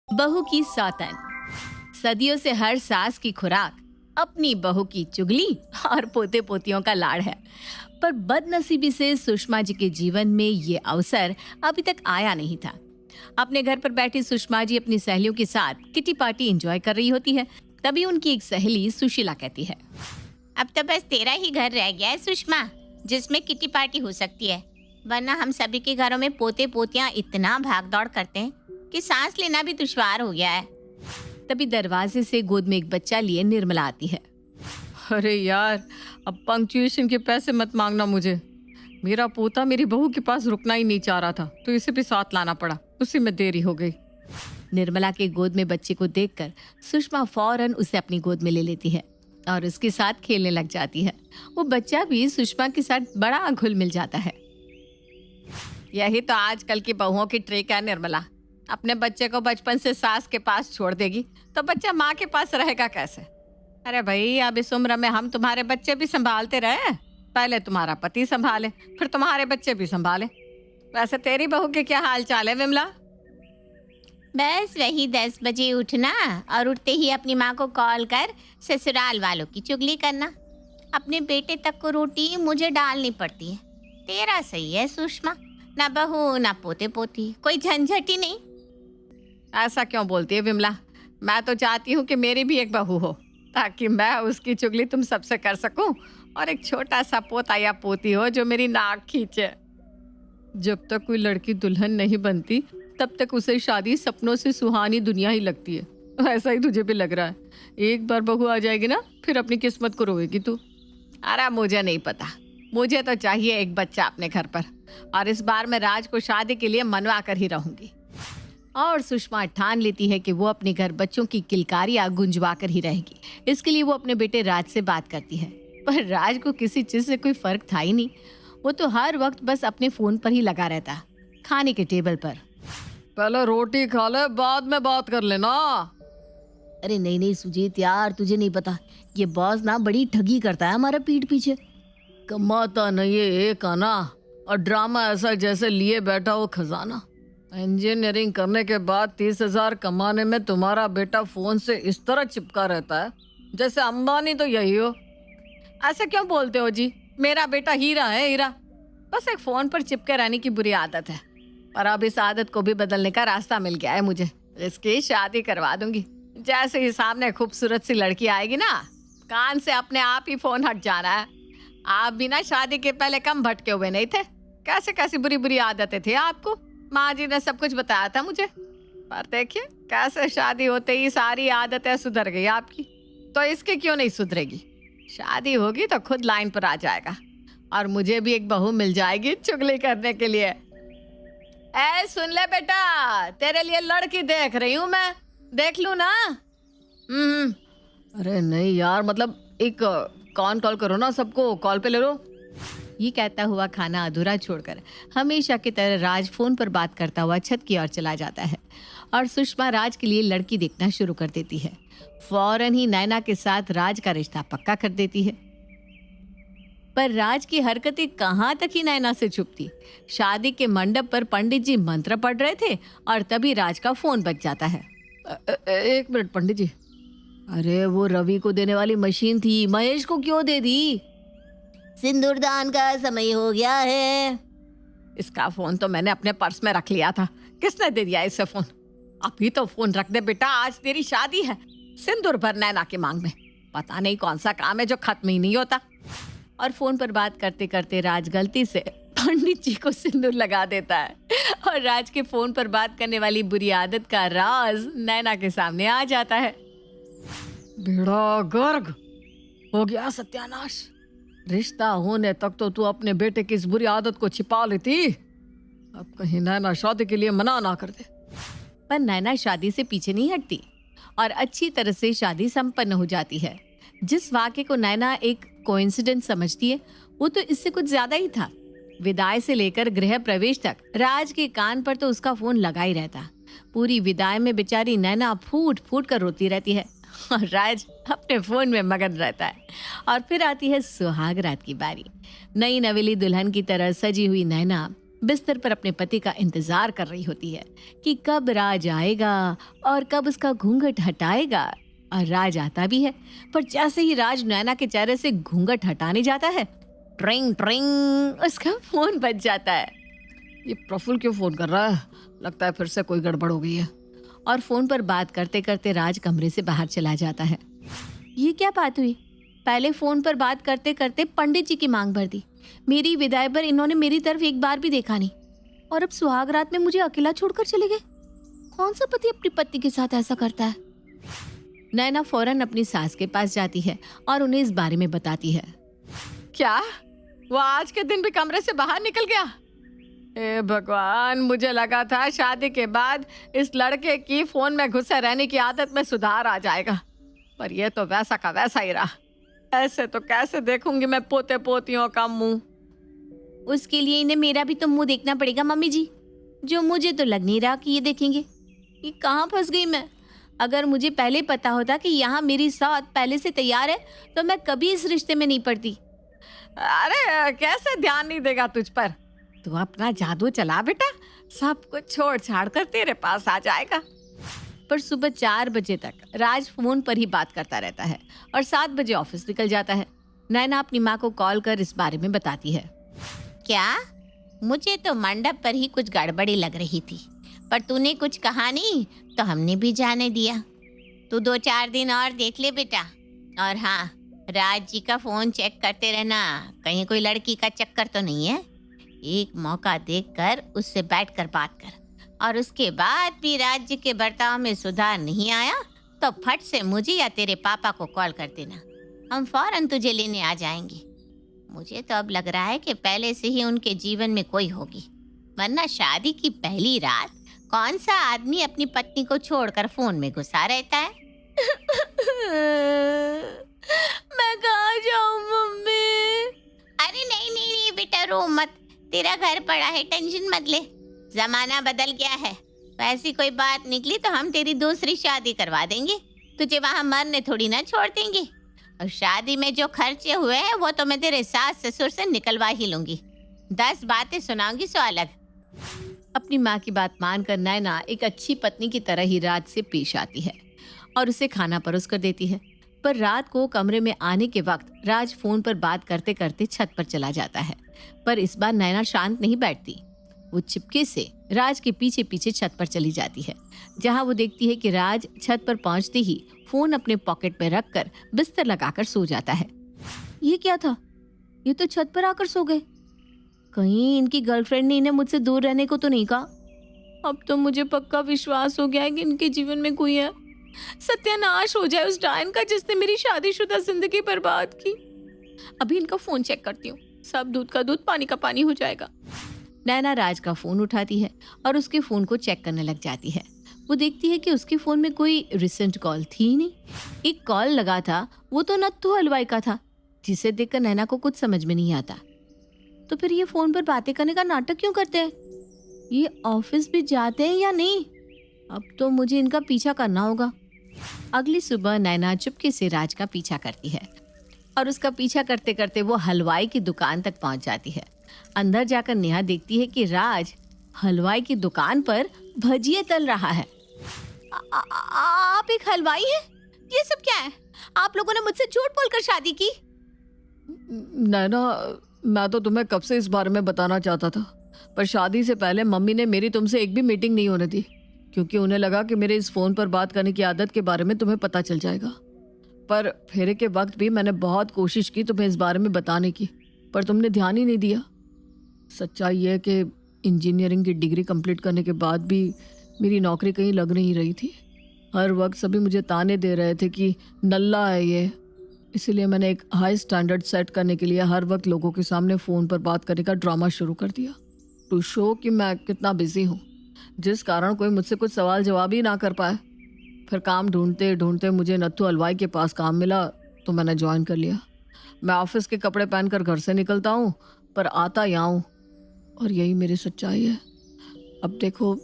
बहू की सौतन। सदियों से हर सास की खुराक अपनी बहू की चुगली और पोते पोतियों का लाड़ है। पर बदनसीबी से सुषमा जी के जीवन में ये अवसर अभी तक आया नहीं था। अपने घर पर बैठी सुषमा जी अपनी सहेलियों के साथ किटी पार्टी एंजॉय कर रही होती है। तभी उनकी एक सहेली सुशीला कहती है, अब तो बस तेरा ही घर रह गया है सुषमा, जिसमें किटी पार्टी हो सकती है। वरना हम सभी के घरों में पोते पोतियां इतना भाग दौड़ करते हैं कि सांस लेना भी दुश्वार हो गया है। तभी दरवाजे से गोद में एक बच्चा लिए निर्मला आती है। अरे यार, अब पंक्चुएशन के पैसे मत मांगना मुझे। मेरा पोता मेरी बहू के पास रुकना ही नहीं चाह रहा था, तो इसे भी साथ लाना पड़ा। उसी में देरी हो गई। निर्मला के गोद में बच्चे को देखकर सुषमा फौरन उसे अपनी गोद में ले लेती है और उसके साथ खेलने लग जाती है। वो बच्चा भी सुषमा के साथ बड़ा घुल मिल जाता है। यही तो आजकल की बहुओं की ट्रिक है निर्मला। अपने बच्चे को बचपन से सास के पास छोड़ देगी तो बच्चा माँ के पास रहेगा कैसे? अरे भाई, अब इस उम्र में हम तुम्हारे बच्चे भी संभालते रहे। पहले तुम्हारा पति संभाले, फिर तुम्हारे बच्चे भी संभाले। वैसे तेरी बहू के क्या हाल चाल है विमला? बस वही 10 बजे उठना और उठते ही अपनी माँ को कॉल कर ससुराल वालों की चुगली करना। अपने बेटे तक को रोटी मुझे डालनी पड़ती है। तेरा सही है सुषमा, ना बहू ना पोते पोती, कोई झंझट ही नहीं। ऐसा क्यों बोलती है विमला? मैं तो चाहती हूँ कि मेरी भी एक बहू हो, ताकि मैं उसकी चुगली तुम सबसे कर सकूं और एक छोटा सा पोता या पोती हो जो मेरी नाक खींचे। जब तक कोई लड़की दुल्हन नहीं बनती तब तक उसे शादी सपनों से सुहानी दुनिया ही लगती है। ऐसा ही तुझे भी लग रहा है। एक बार बहू आ जाएगी ना, फिर अपनी किस्मत को रोएगी तू। अरे मुझे नहीं पता, मुझे तो चाहिए एक बच्चा अपने घर पर, और इस बार मैं राज को शादी के लिए मनवा कर ही रहूंगी। और सुषमा ठान लेती है कि वो अपने घर बच्चों की किलकारियां गुंजवा कर ही रहेगी। इसके लिए वो अपने बेटे राज से बात करती है, पर राज को किसी चीज से कोई फर्क था ही नहीं। वो तो हर वक्त बस अपने फोन पर ही लगा रहता, खाने के टेबल पर। पहले रोटी खा ले, बाद में बात कर लेना। अरे नहीं नहीं सुजीत यार, तुझे नहीं पता, ये बॉस ना बड़ी ठगी करता है हमारे पीठ पीछे। कमाता नहीं है एक आना, और ड्रामा ऐसा जैसे लिए बैठा हो खजाना। इंजीनियरिंग करने के बाद 30,000 कमाने में तुम्हारा बेटा फोन से इस तरह चिपका रहता है जैसे अंबानी तो यही हो। ऐसे क्यों बोलते हो जी? मेरा बेटा हीरा है, हीरा। बस एक फोन पर चिपके रहने की बुरी आदत है, पर अब इस आदत को भी बदलने का रास्ता मिल गया है मुझे। इसकी शादी करवा दूंगी। जैसे ही सामने खूबसूरत सी लड़की आएगी ना, कान से अपने आप ही फोन हट जाना है। आप भी ना शादी के पहले कम भटके हुए नहीं थे। कैसे कैसी बुरी बुरी आदतें थी आपको, माँ जी ने सब कुछ बताया था मुझे। पर देखिए कैसे शादी होते ही सारी आदतें सुधर गई आपकी। तो इसकी क्यों नहीं सुधरेगी? शादी होगी तो खुद लाइन पर आ जाएगा, और मुझे भी एक बहू मिल जाएगी चुगली करने के लिए। ए सुन ले बेटा, तेरे लिए लड़की देख रही हूँ मैं, देख लूँ ना? अरे नहीं यार, मतलब एक कॉल करो ना, सबको कॉल पे ले लो। ये कहता हुआ खाना अधूरा छोड़कर हमेशा की तरह राज फोन पर बात करता हुआ छत की ओर चला जाता है, और सुषमा राज के लिए लड़की देखना शुरू कर देती है। फौरन ही नैना के साथ राज का रिश्ता पक्का कर देती है। पर राज की हरकतें कहाँ तक ही नैना से छुपती। शादी के मंडप पर पंडित जी मंत्र पढ़ रहे थे और तभी राज का फोन बज जाता है। एक मिनट पंडित जी। अरे वो रवि को देने वाली मशीन थी, महेश को क्यों दे दी? सिंदूरदान का समय हो गया है। इसका फोन तो मैंने अपने पर्स में रख लिया था। किसने दे दिया इसे फोन? अभी तो फोन रख दे बेटा, आज तेरी शादी है। सिंदूर भर नैना की मांग में। पता नहीं कौन सा काम है जो खत्म ही नहीं होता। और फोन पर बात करते करते राज गलती से पंडित जी को सिंदूर लगा देता है, और राज के फोन पर बात करने वाली बुरी आदत का राज नैना के सामने आ जाता है। बेड़ा गर्ग हो गया, सत्यानाश। रिश्ता होने तक तो तू अपने बेटे की इस बुरी आदत को छिपा लेती। अब कहीं नैना शादी के लिए मना ना कर दे। पर नैना शादी से पीछे नहीं हटती और अच्छी तरह से शादी संपन्न हो जाती है। जिस वाक्य को नैना एक कोइंसिडेंस समझती है, वो तो इससे कुछ ज्यादा ही था। विदाई से लेकर गृह प्रवेश तक राज के कान पर तो उसका फोन लगा ही रहता। पूरी विदाई में बेचारी नैना फूट फूट कर रोती रहती है और राज अपने फोन में मगन रहता है। और फिर आती है सुहाग रात की बारी। नई नवेली दुल्हन की तरह सजी हुई नैना बिस्तर पर अपने पति का इंतजार कर रही होती है कि कब राज आएगा और कब उसका घूंघट हटाएगा। और राज आता भी है, पर जैसे ही राज नैना के चेहरे से घूंघट हटाने जाता है, ट्रिंग ट्रिंग उसका फोन बज जाता है। ये प्रफुल्ल क्यों फोन कर रहा है? लगता है फिर से कोई गड़बड़ हो गई है। और फोन पर बात करते करते राज कमरे से बाहर चला जाता है। ये क्या बात हुई? पहले फोन पर बात करते करते पंडित जी की मांग भर दी, मेरी विदाई पर इन्होंने मेरी तरफ एक बार भी देखा नहीं, और अब सुहाग रात में मुझे अकेला छोड़कर चले गए। कौन सा पति अपनी पत्नी के साथ ऐसा करता है? नैना फौरन अपनी सास के पास जाती है और उन्हें इस बारे में बताती है। क्या वो आज के दिन भी कमरे से बाहर निकल गया? ए भगवान, मुझे लगा था शादी के बाद इस लड़के की फोन में घुसे रहने की आदत में सुधार आ जाएगा, पर ये तो वैसा का वैसा ही रहा। ऐसे तो कैसे देखूंगी मैं पोते पोतियों का मुंह? उसके लिए इन्हें मेरा भी तो मुंह देखना पड़ेगा मम्मी जी, जो मुझे तो लग नहीं रहा कि ये देखेंगे। ये कहाँ फंस गई मैं? अगर मुझे पहले पता होता कि यहाँ मेरी साथ पहले से तैयार है तो मैं कभी इस रिश्ते में नहीं पड़ती। अरे कैसे ध्यान नहीं देगा तुझ पर? तू अपना जादू चला बेटा, सब कुछ छोड़ छाड़ कर तेरे पास आ जाएगा। पर सुबह 4 बजे तक राज फोन पर ही बात करता रहता है और 7 बजे ऑफिस निकल जाता है। नैना अपनी माँ को कॉल कर इस बारे में बताती है। क्या? मुझे तो मंडप पर ही कुछ गड़बड़ी लग रही थी, पर तूने कुछ कहा नहीं तो हमने भी जाने दिया। तू 2-4 दिन और देख ले बेटा। और हाँ, राज जी का फोन चेक करते रहना, कहीं कोई लड़की का चक्कर तो नहीं है। एक मौका देखकर उससे बैठकर बात कर, और उसके बाद भी राज्य के बर्ताव में सुधार नहीं आया तो फट से मुझे या तेरे पापा को कॉल कर देना, हम फौरन तुझे लेने आ जाएंगे। मुझे तो अब लग रहा है कि पहले से ही उनके जीवन में कोई होगी, वरना शादी की पहली रात कौन सा आदमी अपनी पत्नी को छोड़कर फोन में घुसा रहता है? मैं कहाँ जाऊँ मम्मी? अरे नहीं नहीं नहीं बेटा, रो मत, तेरा घर पड़ा है, टेंशन मत ले। जमाना बदल गया है, ऐसी कोई बात निकली तो हम तेरी दूसरी शादी करवा देंगे, तुझे वहाँ मरने थोड़ी ना छोड़ देंगे। और शादी में जो खर्चे हुए हैं वो तो मैं तेरे सास ससुर से निकलवा ही लूंगी। 10 बातें सुनाऊंगी सो अलग। अपनी माँ की बात मानकर नैना एक अच्छी पत्नी की तरह ही राज से पेश आती है और उसे खाना परोस कर देती है। पर रात को कमरे में आने के वक्त राज फोन पर बात करते करते छत पर चला जाता है। पर इस बार नैना शांत नहीं बैठती, वो चिपके से राज के पीछे पीछे छत पर चली जाती है, जहां वो देखती है कि राज छत पर पहुंचते ही फोन अपने पॉकेट में रखकर बिस्तर लगाकर सो जाता है। ये क्या था? ये तो छत पर आकर सो गए। कहीं इनकी गर्लफ्रेंड ने इन्हें मुझसे दूर रहने को तो नहीं कहा? अब तो मुझे पक्का विश्वास हो गया है कि इनके जीवन में कोई है। सत्यानाश हो जाए उस डायन का जिसने मेरी शादीशुदा जिंदगी बर्बाद की। अभी इनका फोन चेक करती हूँ, सब दूध का दूध पानी का पानी हो जाएगा। नैना राज का फोन उठाती है और उसके फोन को चेक करने लग जाती है। वो देखती है कि उसके फोन में कोई रिसेंट कॉल थी ही नहीं। एक कॉल लगा था, वो तो नत्थू हलवाई का था, जिसे देखकर नैना को कुछ समझ में नहीं आता। तो फिर ये फोन पर बातें करने का नाटक क्यों करते हैं? ये ऑफिस भी जाते हैं या नहीं? अब तो मुझे इनका पीछा करना होगा। अगली सुबह नैना चुपके से राज का पीछा करती है और उसका पीछा करते करते वो हलवाई की दुकान तक पहुंच जाती है। अंदर जाकर नेहा देखती है कि राज हलवाई की दुकान पर भजिए तल रहा है। आप एक हलवाई हैं? ये सब क्या है? आप लोगों ने मुझसे झूठ बोलकर शादी की? नैना, मैं तो तुम्हें कब से इस बारे में बताना चाहता था, पर शादी से पहले मम्मी ने मेरी तुमसे एक भी मीटिंग नहीं होने दी, क्योंकि उन्हें लगा कि मेरे इस फोन पर बात करने की आदत के बारे में तुम्हें पता चल जाएगा। पर फेरे के वक्त भी मैंने बहुत कोशिश की तुम्हें इस बारे में बताने की, पर तुमने ध्यान ही नहीं दिया। सच्चाई है कि इंजीनियरिंग की डिग्री कंप्लीट करने के बाद भी मेरी नौकरी कहीं लग नहीं रही थी। हर वक्त सभी मुझे ताने दे रहे थे कि नल्ला है ये। इसीलिए मैंने एक हाई स्टैंडर्ड सेट करने के लिए हर वक्त लोगों के सामने फ़ोन पर बात करने का ड्रामा शुरू कर दिया, टू शो कि मैं कितना बिजी हूँ, जिस कारण कोई मुझसे कुछ सवाल जवाब ही ना कर पाए। फिर काम ढूंढते ढूंढते मुझे नत्थू हलवाई के पास काम मिला तो मैंने ज्वाइन कर लिया। मैं ऑफिस के कपड़े पहनकर घर से निकलता हूँ, पर आता यहाँ हूँ, और यही मेरी सच्चाई है। अब देखो,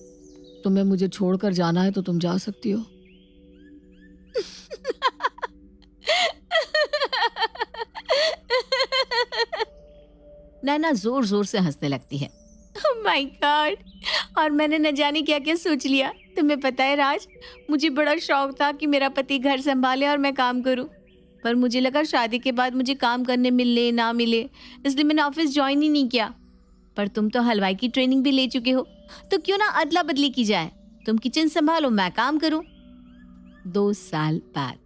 तुम्हें मुझे छोड़कर जाना है तो तुम जा सकती हो। नैना जोर जोर से हंसने लगती है। माय गॉड, और मैंने न जाने क्या क्या सोच लिया। तुम्हें पता है राज, मुझे बड़ा शौक था कि मेरा पति घर संभाले और मैं काम करूं, पर मुझे लगा शादी के बाद मुझे काम करने मिले ना मिले, इसलिए मैंने ऑफिस ज्वाइन ही नहीं किया। पर तुम तो हलवाई की ट्रेनिंग भी ले चुके हो, तो क्यों ना अदला बदली की जाए, तुम किचन संभालो, मैं काम करूं। 2 साल बाद,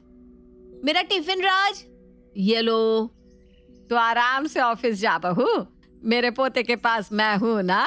मेरा टिफिन राज। ये लो। तो आराम से ऑफिस जा बहू, मेरे पोते के पास मैं हूं ना।